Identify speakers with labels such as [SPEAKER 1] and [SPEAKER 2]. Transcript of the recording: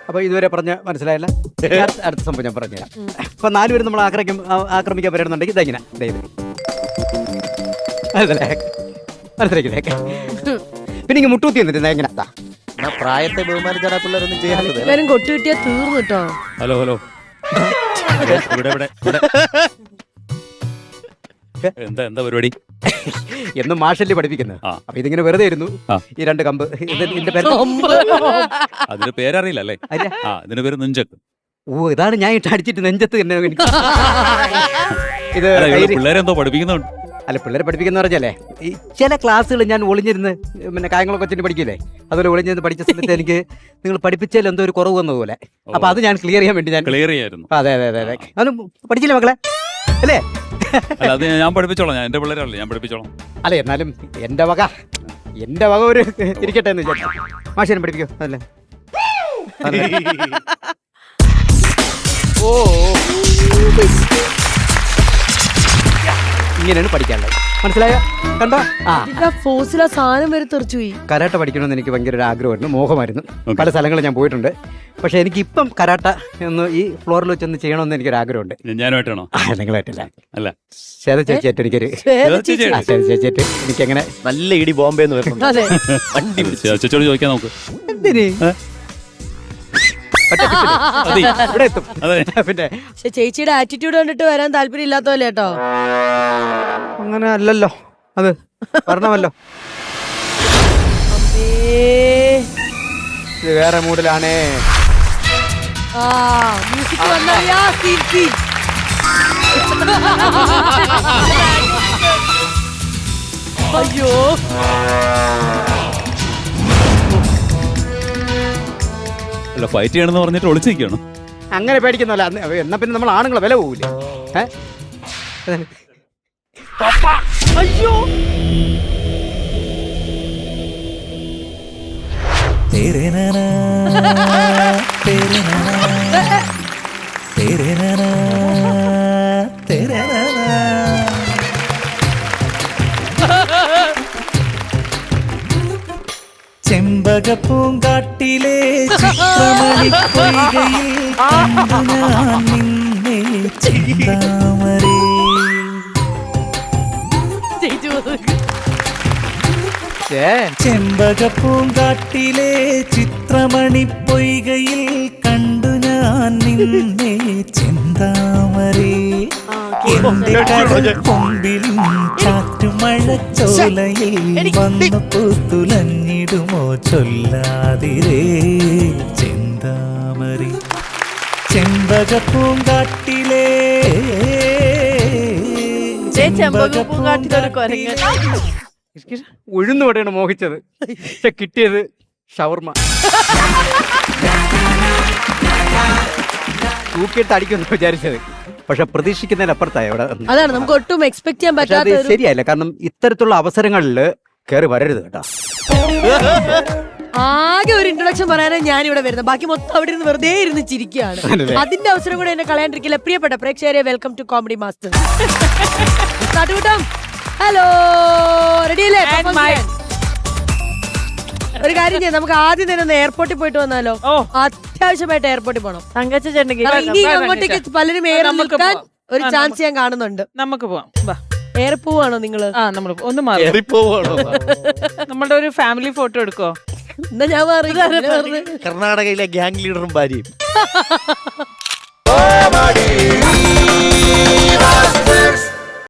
[SPEAKER 1] അപ്പൊ ഇതുവരെ പറഞ്ഞ മനസ്സിലായല്ല. അടുത്ത സംഭവം ഞാൻ പറഞ്ഞുതരാം. അപ്പൊ 4 പേരും നമ്മൾ ആക്രമിക്കാൻ വരുന്നുണ്ടെങ്കിൽ ഇതെങ്ങനെ മനസ്സിലാക്കില്ലേ? പിന്നെ ഇങ്ങനെ മുട്ടൂത്തി എന്നിട്ട് എങ്ങനെ
[SPEAKER 2] പ്രായത്തെ ബഹുമാനിച്ചാണ് പിള്ളേരൊന്നും ചെയ്യാറുള്ളത്.
[SPEAKER 3] എല്ലാരും കൊട്ടു കിട്ടിയാ തീർന്നു കേട്ടോ.
[SPEAKER 4] ഹലോ ഹലോ, എന്താ പരിപാടി?
[SPEAKER 1] എന്നും മാഷല്ലേ പഠിപ്പിക്കുന്നത്. അപ്പൊ ഇതിങ്ങനെ വെറുതെ ഇരുന്നു. ഈ 2 കമ്പ് ഇതിന്റെ പേര്
[SPEAKER 4] അതിന് പേരറിയില്ല അല്ലേ? ഇതിന്റെ പേര് നെഞ്ചക്ക്.
[SPEAKER 1] ഓ, ഇതാണ് ഞാൻ അടിച്ചിട്ട് നെഞ്ചത്ത് തന്നെ. ഇത്
[SPEAKER 4] പിള്ളേരെന്തോ പഠിപ്പിക്കുന്നുണ്ട്.
[SPEAKER 1] അല്ല, പിള്ളേരെ പഠിപ്പിക്കുന്ന പറഞ്ഞല്ലേ, ഈ ചില ക്ലാസ്സുകൾ ഞാൻ ഒളിഞ്ഞിരുന്ന് പിന്നെ കായങ്ങളൊക്കെ വെച്ചിട്ട് പഠിക്കില്ലേ, അതുപോലെ ഒളിഞ്ഞിരുന്ന് പഠിച്ച സമയത്ത് എനിക്ക് നിങ്ങൾ പഠിപ്പിച്ചാൽ എന്തോ ഒരു കുറവ് വന്നതുപോലെ. അപ്പൊ അത് ഞാൻ ക്ലിയർ ചെയ്യാൻ വേണ്ടി ഞാൻ
[SPEAKER 4] ക്ലിയർ ചെയ്യായിരുന്നു.
[SPEAKER 1] അതെ അതെ അതെ അതെ. അതൊന്നും പഠിച്ചില്ലേ മക്കളെ? അല്ലേ?
[SPEAKER 4] അല്ല, അത് ഞാൻ പഠിപ്പിച്ചോളാം. ഞാൻ എന്റെ പിള്ളേരല്ലേ, ഞാൻ പഠിപ്പിച്ചോളാം.
[SPEAKER 1] അല്ല, എന്നാലും എന്റെ വക ഒരു ഇരിക്കട്ടെ എന്ന് വിചാരിച്ചു. മാഷേനെ പഠിപ്പിക്കോ? അതല്ലേ? ഓ, ഇങ്ങനെയാണ് പഠിക്കാനുള്ളത്. മനസ്സിലായോ? കണ്ടോ?
[SPEAKER 3] ഫോഴ്സിലാ സാധനം വരെ തെറിച്ചു പോയി.
[SPEAKER 1] കരാട്ട പഠിക്കണമെന്ന് എനിക്ക് ഭയങ്കര ഒരു ആഗ്രഹമായിരുന്നു, മോഹമായിരുന്നു. പല സ്ഥലങ്ങളിൽ ഞാൻ പോയിട്ടുണ്ട്. പക്ഷെ എനിക്ക് ഇപ്പം കരാട്ട ഒന്ന് ഈ ഫ്ലോറിൽ വെച്ചൊന്ന് ചെയ്യണമെന്ന് എനിക്കൊരു ആഗ്രഹമുണ്ട്.
[SPEAKER 4] ഞാനുമായിട്ടാണോ?
[SPEAKER 1] നിങ്ങളായിട്ടല്ല,
[SPEAKER 4] അല്ല,
[SPEAKER 1] ശേത ചേച്ചിയായിട്ട് എനിക്കൊരു ചേച്ചിയായിട്ട് എനിക്കങ്ങനെ
[SPEAKER 2] നല്ല ഇടി ബോംബെ വണ്ടി
[SPEAKER 4] ചേച്ചിയോട് ചോദിക്കാൻ നോക്ക്.
[SPEAKER 1] എന്തിന് ഇവിടെ എത്തും. പിന്നെ
[SPEAKER 3] ചേച്ചിയുടെ ആറ്റിറ്റ്യൂഡ് കണ്ടിട്ട് വരാൻ താല്പര്യം ഇല്ലാത്ത പോലെ കേട്ടോ.
[SPEAKER 1] അങ്ങനെ അല്ലല്ലോ, അത് പറഞ്ഞമല്ലോ. ഇത് വേറെ മൂഡിലാണേ.
[SPEAKER 3] മ്യൂസിക് വന്നറിയാ. അയ്യോ,
[SPEAKER 4] അല്ല, ഫൈറ്റ് ചെയ്യണമെന്ന് പറഞ്ഞിട്ട് ഒളിച്ചു നിൽക്കുകയാണ്.
[SPEAKER 1] അങ്ങനെ പേടിക്കുന്നല്ല. എന്നാ പിന്നെ നമ്മൾ ആണുങ്ങളെ വില പോകൂലേ? അയ്യോ,
[SPEAKER 5] ചെമ്പകപ്പൂങ്കാട്ടിലെ ചിത്രമണിപ്പൊയ്കയിൽ കണ്ടു ഞാൻ നിന്നെ ചെന്താമരേ. ചെമ്പകപ്പൂങ്കാട്ടിലെ ചിത്രമണിപ്പൊയ്കയിൽ കണ്ടു ഞാൻ നിന്നെ ചെന്താമരേ. എന്റെ കരക്കൊമ്പിലും ചാറ്റുമഴച്ചോലയിൽ വന്നു പൂത്തുലഞ്ഞിടുമോ ചൊല്ലാതിരേ ചെന്താമരേ. ചെമ്പകപ്പൂങ്കാട്ടിലെ
[SPEAKER 1] ഉഴുന്നുവടെയാണ് മോഹിച്ചത്, പക്ഷെ കിട്ടിയത് ഷവർമ. തൂക്കിയിട്ട് അടിക്കുമെന്ന് വിചാരിച്ചത്, പക്ഷെ പ്രതീക്ഷിക്കുന്നതിനപ്പുറത്തായി അവിടെ.
[SPEAKER 3] അതാണ് നമുക്ക് ഒട്ടും എക്സ്പെക്ട് ചെയ്യാൻ പറ്റാത്ത.
[SPEAKER 1] ശരിയല്ല, കാരണം ഇത്തരത്തിലുള്ള അവസരങ്ങളിൽ കയറി വരരുത് കേട്ടോ.
[SPEAKER 3] ആകെ ഒരു ഇൻട്രൊഡക്ഷൻ പറയാനാണ് ഞാൻ ഇവിടെ വരുന്നത്. ബാക്കി മൊത്തം അവിടെ ഇരുന്ന് വെറുതെ ഇരുന്ന് ചിരിക്കുകയാണ്. അതിന്റെ അവസരം കൂടെ എന്നെ കളയാണ്ടിരിക്കില്ല. പ്രിയപ്പെട്ട പ്രേക്ഷകരെ, welcome to comedy master. Hello, റെഡിയല്ലേ? ഒരു കാര്യം ചെയ്യാം, നമുക്ക് ആദ്യം തന്നെ ഒന്ന് എയർപോർട്ടിൽ പോയിട്ട് വന്നാലോ? അത്യാവശ്യമായിട്ട് എയർപോർട്ടിൽ പോകണം. ഇനി അങ്ങോട്ടേക്ക് പലരും എയർ നിൽക്കാൻ ഒരു ചാൻസ് ഞാൻ കാണുന്നുണ്ട്.
[SPEAKER 6] നമുക്ക് പോവാം.
[SPEAKER 3] എയർ പോവാണോ നിങ്ങള്?
[SPEAKER 6] നമ്മൾ ഒന്ന് മാറി നമ്മളുടെ ഒരു ഫാമിലി ഫോട്ടോ എടുക്കോ?
[SPEAKER 3] എന്നാ ഞാൻ മാറി.
[SPEAKER 2] കർണാടകയിലെ ഗ്യാങ് ലീഡറും ഭാര്യയും